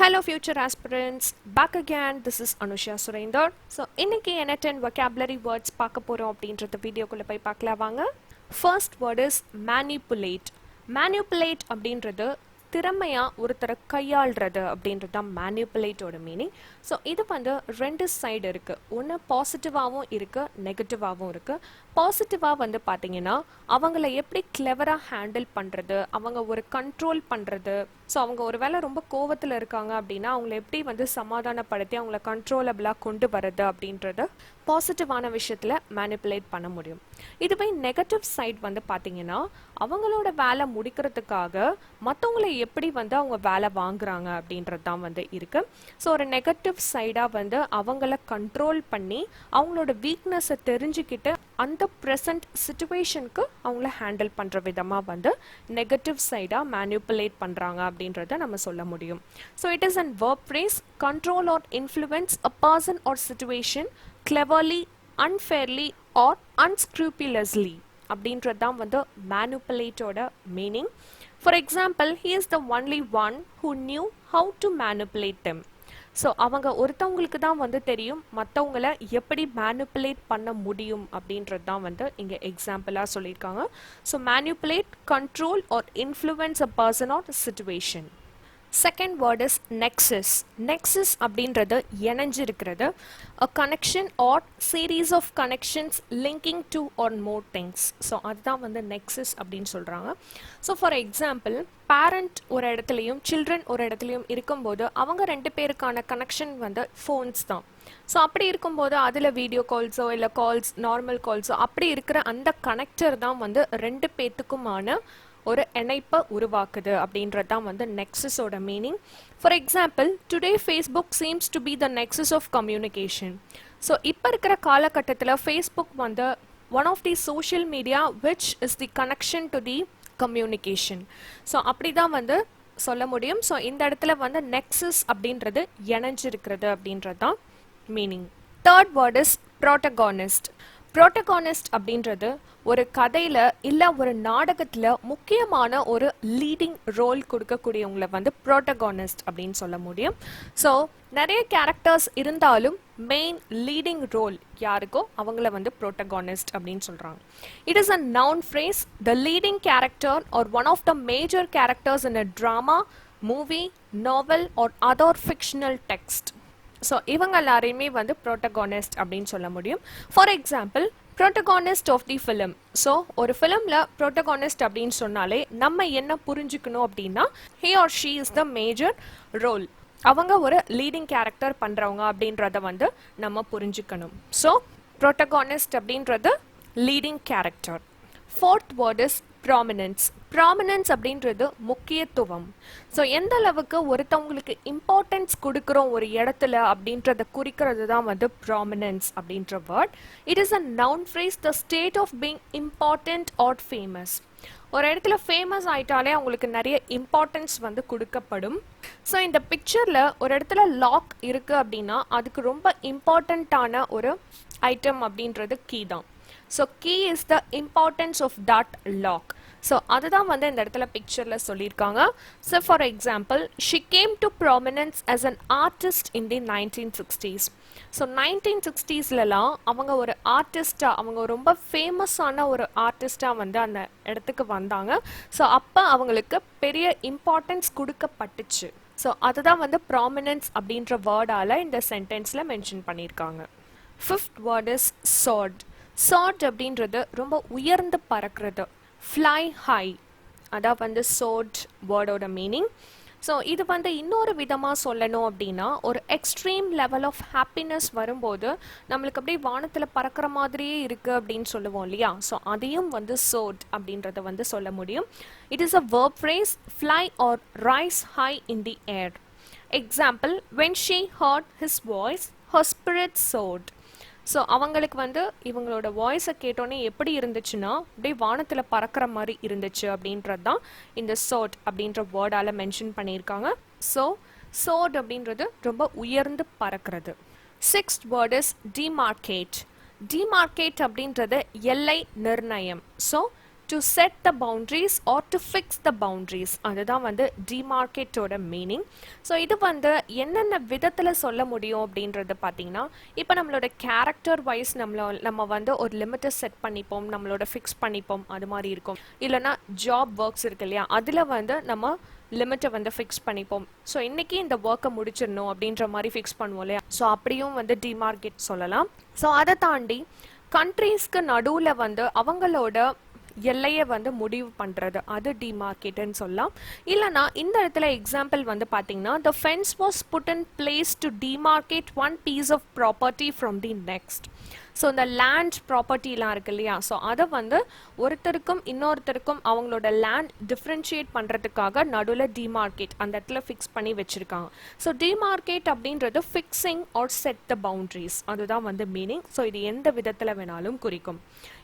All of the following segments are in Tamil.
Hello future aspirants, back again. This is Anusha Surendar. So இன்னைக்கு என்ன 10 vocabulary words பார்க்க போறோம் அப்படிங்கறத வீடியோக்குள்ள போய் பார்க்கலாம் வாங்க. First word is manipulate. Manipulate அப்படின்றது திறமையா ஒருத்தரை கையாள்றது அப்படின்றது தான் மேனிப்புலேட்டோட மீனிங். ஸோ இது வந்து ரெண்டு சைடு இருக்குது. ஒன்று பாசிட்டிவாகவும் இருக்குது, நெகட்டிவாகவும் இருக்குது. பாசிட்டிவாக வந்து பார்த்தீங்கன்னா அவங்கள எப்படி கிளவராக ஹேண்டில் பண்ணுறது, அவங்க ஒரு கண்ட்ரோல் பண்ணுறது. ஸோ அவங்க ஒரு வேளை ரொம்ப கோவத்தில் இருக்காங்க அப்படின்னா அவங்கள எப்படி வந்து சமாதானப்படுத்தி அவங்கள கண்ட்ரோலபிளாக கொண்டு வர்றது அப்படின்றது பாசிட்டிவான விஷயத்தில் மேனிப்புலேட் பண்ண முடியும். இதுவே நெகட்டிவ் சைட் வந்து பார்த்தீங்கன்னா அவங்களோட வேலை முடிக்கிறதுக்காக மற்றவங்களை எப்படி வந்து அவங்க வேலை வாங்குறாங்க அப்படின்றது தான் வந்து இருக்குது. ஸோ ஒரு நெகட்டிவ் சைடாக வந்து அவங்கள கண்ட்ரோல் பண்ணி அவங்களோட வீக்னஸை தெரிஞ்சுக்கிட்டு அந்த ப்ரெசன்ட் சிச்சுவேஷனுக்கு அவங்கள ஹேண்டில் பண்ணுற விதமாக வந்து நெகட்டிவ் சைடாக மேனிப்புலேட் பண்ணுறாங்க அப்படின்றத நம்ம சொல்ல முடியும். So it is an verb phrase, control or influence a person or situation cleverly, unfairly or unscrupulously அப்படின்றது தான் வந்து மேனிப்புலேட்டோட meaning. For example, he is the only one who knew how to manipulate them. So அவங்க ஒருத்தவங்களுக்கு தான் வந்து தெரியும் மற்றவங்கள எப்படி மேனிப்புலேட் பண்ண முடியும் அப்படின்றது தான் வந்து இங்கே எக்ஸாம்பிளாக சொல்லியிருக்காங்க. So manipulate, control or influence a person or situation. Second word is nexus. Nexus அப்படின்றது இணைஞ்சிருக்கிறது, a connection or series of connections linking two or more things. So அதுதான் வந்து நெக்ஸஸ் அப்படின்னு சொல்கிறாங்க. ஸோ ஃபார் எக்ஸாம்பிள், பேரண்ட் ஒரு இடத்துலையும் சில்ட்ரன் ஒரு இடத்துலையும் இருக்கும்போது அவங்க ரெண்டு பேருக்கான கனெக்ஷன் வந்து ஃபோன்ஸ் தான். ஸோ அப்படி இருக்கும்போது அதில் வீடியோ கால்ஸோ இல்லை கால்ஸ், நார்மல் கால்ஸோ அப்படி இருக்கிற அந்த கனெக்டர் தான் வந்து ரெண்டு பேர்த்துக்குமான ஒரு இணைப்பை உருவாக்குது அப்படின்றது தான் வந்து நெக்ஸஸோட meaning. For example, today Facebook seems to be the nexus of communication. So இப்போ இருக்கிற காலகட்டத்தில் ஃபேஸ்புக் வந்து one of the social media which is the connection to the communication. So அப்படி தான் வந்து சொல்ல முடியும். ஸோ இந்த இடத்துல வந்து நெக்ஸஸ் அப்படின்றது இணைஞ்சிருக்கிறது அப்படின்றது தான் meaning. Third word is protagonist. Protagonist அப்படின்றது ஒரு கதையில் இல்லை ஒரு நாடகத்தில் முக்கியமான ஒரு லீடிங் ரோல் கொடுக்கக்கூடியவங்களை வந்து ப்ரோட்டகானிஸ்ட் அப்படின்னு சொல்ல முடியும். ஸோ நிறைய கேரக்டர்ஸ் இருந்தாலும் மெயின் லீடிங் ரோல் யாருக்கோ அவங்கள வந்து ப்ரோட்டகானிஸ்ட் அப்படின்னு சொல்கிறாங்க. It is a noun phrase, the leading character or one of the major characters in a drama, movie, novel or other fictional text. So இவங்க எல்லாரையுமே வந்து ப்ரோட்டகானிஸ்ட் அப்படின்னு சொல்ல முடியும். For example, protagonist of the film. So ஒரு ஃபிலிமில் ப்ரோட்டகானிஸ்ட் அப்படின்னு சொன்னாலே நம்ம என்ன புரிஞ்சுக்கணும் அப்படின்னா he or she is the major role. அவங்க ஒரு லீடிங் கேரக்டர் பண்ணுறவங்க அப்படின்றத வந்து நம்ம புரிஞ்சுக்கணும். ஸோ ப்ரோட்டகானிஸ்ட் அப்படின்றது leading character. Fourth word is prominence. Prominence அப்படின்றது முக்கியத்துவம். ஸோ எந்த அளவுக்கு ஒருத்தவங்களுக்கு இம்பார்ட்டன்ஸ் கொடுக்குறோம் ஒரு இடத்துல அப்படின்றத குறிக்கிறது தான் வந்து ப்ராமினன்ஸ் அப்படின்ற word. It is a noun phrase, the state of being important or famous. ஒரு இடத்துல ஃபேமஸ் ஆயிட்டாலே அவங்களுக்கு நிறைய இம்பார்ட்டன்ஸ் வந்து கொடுக்கப்படும். ஸோ இந்த பிக்சரில் ஒரு இடத்துல லாக் இருக்குது அப்படின்னா அதுக்கு ரொம்ப இம்பார்ட்டண்ட்டான ஒரு ஐட்டம் அப்படின்றது கீ தான். So key is the importance of that lock. So அதுதான் வந்து இந்த இடத்துல பிக்சரில் சொல்லியிருக்காங்க. So for example, she came to prominence as an artist in the 1960s. ஸோ 1960ஸ்லாம் அவங்க ஒரு ஆர்டிஸ்டாக, அவங்க ரொம்ப ஃபேமஸான ஒரு ஆர்டிஸ்டாக வந்து அந்த இடத்துக்கு வந்தாங்க. ஸோ அப்போ அவங்களுக்கு பெரிய இம்பார்ட்டன்ஸ் கொடுக்கப்பட்டுச்சு. ஸோ அதுதான் வந்து ப்ராமினன்ஸ் அப்படின்ற வேர்டால் இந்த சென்டென்ஸில் மென்ஷன் பண்ணியிருக்காங்க. Fifth word is chart. Chart அப்படின்றது ரொம்ப உயர்ந்து பறக்கிறது, ஃப்ளை ஹை. அதான் வந்து சோர்ட் வேர்டோட மீனிங். ஸோ இது வந்து இன்னொரு விதமாக சொல்லணும் அப்படின்னா ஒரு எக்ஸ்ட்ரீம் லெவல் ஆஃப் ஹாப்பினஸ் வரும்போது நம்மளுக்கு அப்படியே வானத்தில் பறக்கிற மாதிரியே இருக்குது அப்படின்னு சொல்லுவோம் இல்லையா? ஸோ அதையும் வந்து சோர்ட் அப்படின்றத வந்து சொல்ல முடியும். இட் இஸ் அ verb phrase, fly or rise high in the air. Example, when she heard his voice, her spirit soared. So அவங்களுக்கு வந்து இவங்களோட வாய்ஸை கேட்டோன்னே எப்படி இருந்துச்சுன்னா அப்படியே வானத்தில் பறக்கிற மாதிரி இருந்துச்சு அப்படின்றது தான் இந்த சோர்ட் அப்படின்ற வேர்டால் மென்ஷன் பண்ணியிருக்காங்க. ஸோ சோர்ட் அப்படின்றது ரொம்ப உயர்ந்து பறக்கிறது. Sixth word is demarcate. Demarcate அப்படின்றது எல்லை நிர்ணயம். So to set the boundaries or to fix the boundaries. அதுதான் வந்து demarcate ஓட மீனிங். ஸோ இது வந்து என்னென்ன விதத்தில் சொல்ல முடியும் அப்படின்றது பார்த்தீங்கன்னா, இப்போ நம்மளோட கேரக்டர் வைஸ் நம்ம வந்து ஒரு லிமிட்டை செட் பண்ணிப்போம், நம்மளோட ஃபிக்ஸ் பண்ணிப்போம், அது மாதிரி இருக்கும். இல்லைனா ஜாப் ஒர்க்ஸ் இருக்கு இல்லையா, அதில் வந்து நம்ம லிமிட்டை வந்து ஃபிக்ஸ் பண்ணிப்போம். ஸோ இன்றைக்கி இந்த ஒர்க்கை முடிச்சிடணும் அப்படின்ற மாதிரி ஃபிக்ஸ் பண்ணுவோம் இல்லையா, ஸோ அப்படியும் வந்து டிமார்க்கெட் சொல்லலாம். ஸோ அதை தாண்டி கண்ட்ரீஸ்க்கு நடுவில் வந்து அவங்களோட எல்லையை வந்து முடிவு பண்ணுறது, அது டிமார்க்கெட்டுன்னு சொல்லலாம். இல்லைனா இந்த இடத்துல எக்ஸாம்பிள் வந்து பார்த்தீங்கன்னா, the fence was put in place to demarcate one piece of property from the next. So இந்த லேண்ட் ப்ராப்பர்ட்டிலாம் இருக்கு இல்லையா, ஸோ அதை வந்து ஒருத்தருக்கும் இன்னொருத்தருக்கும் அவங்களோட லேண்ட் டிஃப்ரென்ஷியேட் பண்ணுறதுக்காக நடுவில் டிமார்க்கேட் அந்த இடத்துல ஃபிக்ஸ் பண்ணி வச்சுருக்காங்க. ஸோ டிமார்க்கேட் அப்படின்றது fixing or set the boundaries, அதுதான் வந்து மீனிங். ஸோ இது எந்த விதத்தில் வேணாலும் குறிக்கும்.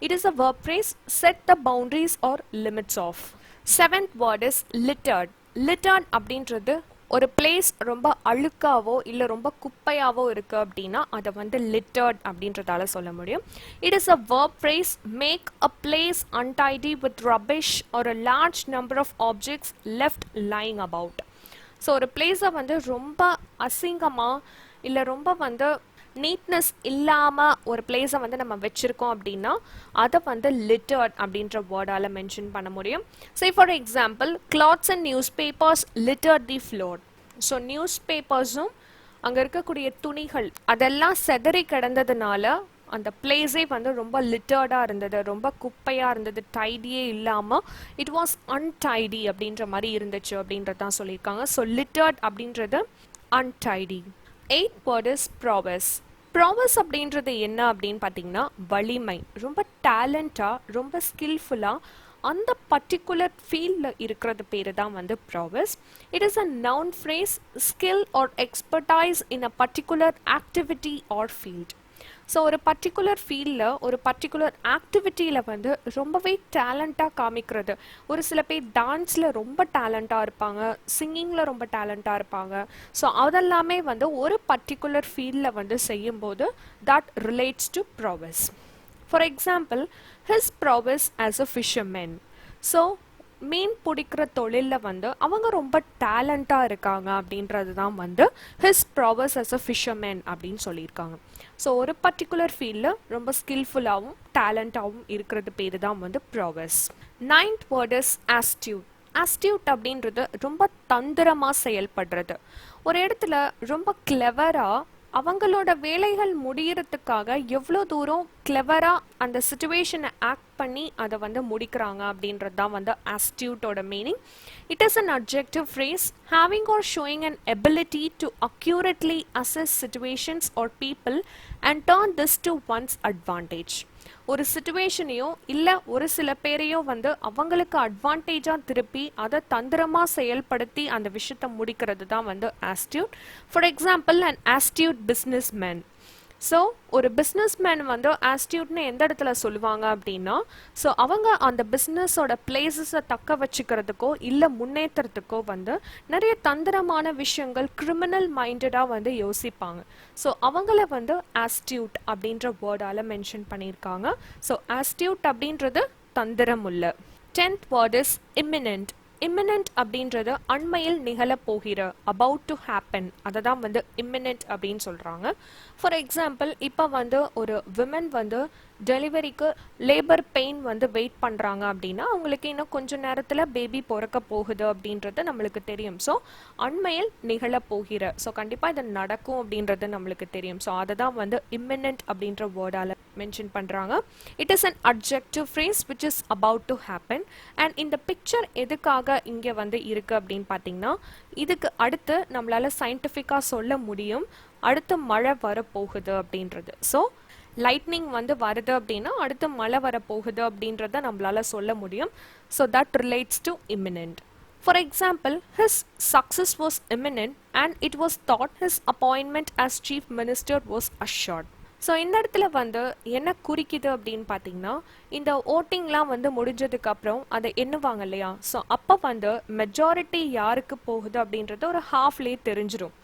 இட் இஸ் அ verb phrase, set the boundaries or limits of. Seventh word is littered. Littered அப்படின்றது ஒரு பிளேஸ் ரொம்ப அழுக்காவோ இல்லை ரொம்ப குப்பையாவோ இருக்குது அப்படின்னா அதை வந்து லிட்டர்ட் அப்படின்றதால சொல்ல முடியும். இட் இஸ் அ verb phrase, make a place untidy with rubbish or a large number of objects left lying about. So ஒரு பிளேஸை வந்து ரொம்ப அசிங்கமாக இல்லை ரொம்ப வந்து நீட்னஸ் இல்லாமல் ஒரு பிளேஸை வந்து நம்ம வச்சுருக்கோம் அப்படின்னா அதை வந்து லிட்டர்ட் அப்படின்ற வேர்டால் மென்ஷன் பண்ண முடியும். Say for example, clothes and newspapers littered the floor. So நியூஸ் பேப்பர்ஸும் அங்கே இருக்கக்கூடிய துணிகள் அதெல்லாம் செதறி கிடந்ததுனால அந்த பிளேஸே வந்து ரொம்ப லிட்டர்டாக இருந்தது, ரொம்ப குப்பையாக இருந்தது, டைடியே இல்லாமல் இட் வாஸ் அன்டைடி அப்படின்ற மாதிரி இருந்துச்சு அப்படின்றதான் சொல்லியிருக்காங்க. ஸோ லிட்டர்ட் அப்படின்றது untidy. 8th word is prowess. ப்ராவஸ் அப்படின்றது என்ன அப்படின்னு பார்த்தீங்கன்னா, வலிமை, ரொம்ப டேலண்டாக ரொம்ப ஸ்கில்ஃபுல்லாக அந்த பர்டிகுலர் ஃபீல்டில் இருக்கிறது பேர் தான் வந்து ப்ராவஸ். It is a noun phrase, skill R expertise in a particular activity R field. So ஒரு பர்டிகுலர் ஃபீல்டில் ஒரு பர்டிகுலர் ஆக்டிவிட்டியில் வந்து ரொம்பவே டேலண்ட்டாக காமிக்கிறது. ஒரு சில பேர் டான்ஸில் ரொம்ப டேலண்ட்டாக இருப்பாங்க, சிங்கிங்கில் ரொம்ப டேலண்ட்டாக இருப்பாங்க. ஸோ அதெல்லாமே வந்து ஒரு பர்டிகுலர் ஃபீல்டில் வந்து செய்யும்போது that relates to prowess. For example, his prowess as a fisherman. So மீன் பிடிக்கிற தொழிலில் வந்து அவங்க ரொம்ப டேலண்ட்டாக இருக்காங்க அப்படின்றது தான் வந்து his prowess as a fisherman அப்படின்னு சொல்லியிருக்காங்க. ஸோ ஒரு பர்டிகுலர் ஃபீல்டில் ரொம்ப ஸ்கில்ஃபுல்லாகவும் டேலண்ட்டாகவும் இருக்கிறது பேர் தான் வந்து ப்ராவஸ். 9th word is astute. astute அப்படின்றது ரொம்ப தந்திரமாக செயல்படுறது. ஒரு இடத்துல ரொம்ப கிளவராக அவங்களோட வேலைகள் முடியறதுக்காக எவ்வளோ தூரம் கிளவராக அந்த சிச்சுவேஷனை ஆக்ட் பண்ணி அதை வந்து முடிக்கிறாங்க அப்படின்றது தான் வந்து ஆஸ்டியூட்டோட meaning. It is an adjective phrase having or showing an ability to accurately assess situations or people and turn this to one's advantage. ஒரு சிச்சுவேஷனையோ இல்லை ஒரு சில பேரையோ வந்து அவங்களுக்கு அட்வான்டேஜாக திருப்பி அதை தந்திரமாக செயல்படுத்தி அந்த விஷயத்தை முடிக்கிறது தான் வந்து astute. For example, an astute business man. So ஒரு பிஸ்னஸ் மேன் வந்து ஆஸ்டியூட்னு எந்த இடத்துல சொல்லுவாங்க அப்படின்னா, ஸோ அவங்க அந்த பிஸ்னஸோட பிளேசஸை தக்க வச்சுக்கிறதுக்கோ இல்லை முன்னேற்றத்துக்கோ வந்து நிறைய தந்திரமான விஷயங்கள் கிரிமினல் மைண்டடாக வந்து யோசிப்பாங்க. ஸோ அவங்கள வந்து ஆஸ்டியூட் அப்படின்ற வேர்டால் மென்ஷன் பண்ணியிருக்காங்க. ஸோ ஆஸ்டியூட் அப்படின்றது தந்திரம் உள்ள. 10th word is imminent. imminent அப்படின்றது அண்மையில் நிகழப்போகிற, about to happen, அதை தான் வந்து imminent அப்படின்னு சொல்கிறாங்க. ஃபார் எக்ஸாம்பிள், இப்போ வந்து ஒரு விமன் வந்து டெலிவரிக்கு லேபர் பெயின் வந்து வெயிட் பண்ணுறாங்க அப்படின்னா அவங்களுக்கு இன்னும் கொஞ்சம் நேரத்தில் பேபி பிறக்க போகுது அப்படின்றது நம்மளுக்கு தெரியும். ஸோ அண்மையில் நிகழப்போகிற, ஸோ கண்டிப்பாக இது நடக்கும் அப்படின்றது நம்மளுக்கு தெரியும். ஸோ அதை தான் வந்து imminent அப்படின்ற வேர்டால் மென்ஷன் பண்ணுறாங்க. It is an adjective phrase which is about to happen. And இந்த பிக்சர் எதுக்காக இங்கே வந்து இருக்குது அப்படின்னு பார்த்தீங்கன்னா, இதுக்கு அடுத்து நம்மளால் சயின்டிஃபிக்காக சொல்ல முடியும் அடுத்து மழை வரப்போகுது அப்படின்றது. ஸோ லைட்னிங் வந்து வருது அப்படின்னா அடுத்து மழை வரப்போகுது அப்படின்றத நம்மளால சொல்ல முடியும். So that relates to imminent. For example, his success was imminent and it was thought his appointment as chief minister was assured. So இந்த இடத்துல வந்து என்ன குறிக்குது அப்படின்னு பார்த்தீங்கன்னா, இந்த ஓட்டிங்லாம் வந்து முடிஞ்சதுக்கு அப்புறம் அதை எண்ணுவாங்க இல்லையா? ஸோ அப்போ வந்து மெஜாரிட்டி யாருக்கு போகுது அப்படின்றது ஒரு ஹாஃப்லேயே தெரிஞ்சிடும்.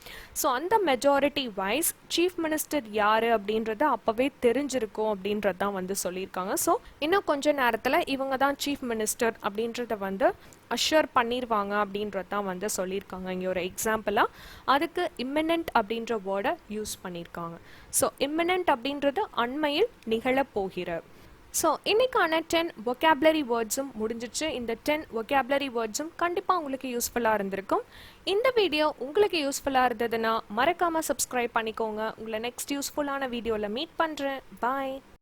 ஸோ அந்த மெஜாரிட்டி வைஸ் சீஃப் மினிஸ்டர் யாரு அப்படின்றது அப்போவே தெரிஞ்சிருக்கும் அப்படின்றது தான் வந்து சொல்லியிருக்காங்க. ஸோ இன்னும் கொஞ்ச நேரத்தில் இவங்க தான் சீஃப் மினிஸ்டர் அப்படின்றத வந்து அஷ்யூர் பண்ணிடுவாங்க அப்படின்றது தான் வந்து சொல்லியிருக்காங்க. இங்கே ஒரு எக்ஸாம்பிளாக அதுக்கு இம்மினன்ட் அப்படின்ற வேர்டை யூஸ் பண்ணியிருக்காங்க. ஸோ இம்மினன்ட் அப்படின்றது அண்மையில் நிகழப்போகிற. ஸோ இன்னைக்கான 10 vocabulary வேர்ட்ஸும் முடிஞ்சிச்சு. இந்த 10 vocabulary வேர்ட்ஸும் கண்டிப்பாக உங்களுக்கு யூஸ்ஃபுல்லாக இருந்திருக்கும். இந்த வீடியோ உங்களுக்கு யூஸ்ஃபுல்லாக இருந்ததுன்னா மறக்காமல் சப்ஸ்கிரைப் பண்ணிக்கோங்க. உங்களை நெக்ஸ்ட் யூஸ்ஃபுல்லான வீடியோவில் மீட் பண்ணுறேன். பாய்.